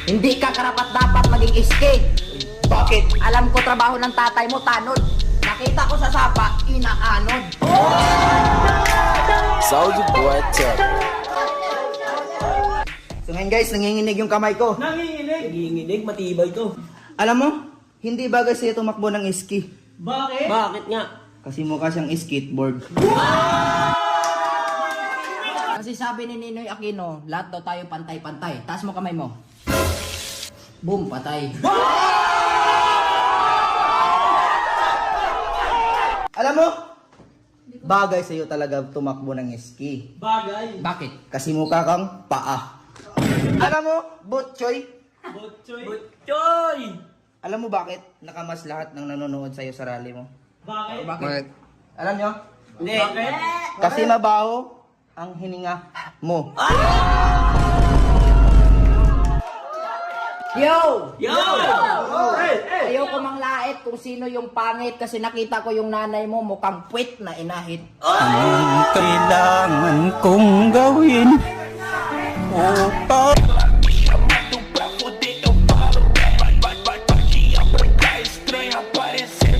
Hindi ka karapat-dapat maging iski. Bakit? Alam ko trabaho ng tatay mo, tanod. Nakita ko sa sapa, inaanod. Soldier Boy Tech. So ngayon guys, nanginginig yung kamay ko. Nanginginig, matibay to. Alam mo, hindi bagay sa'yo tumakbo ng ski. Bakit? Bakit nga? Kasi mukha siyang skateboard. Kasi sabi ni Ninoy Aquino, lahat daw tayo pantay-pantay. Taas mo kamay mo. Boom, patay. Alam mo, bagay sa'yo talaga tumakbo ng ski. Bagay. Bakit? Kasi mukha kang paa. Alam mo, butchoy, Butchoy. Butchoy! alam mo bakit nakamas lahat ng nanonood sa'yo sa rally mo? Bakit? Bakit? Alam nyo? Hindi. Bakit? Kasi mabaho ang hininga mo. Yo! Yo! Ayaw ko manglait kung sino yung pangit kasi nakita ko yung nanay mo mukhang puwit na inahit. Anong kailangan kong gawin upang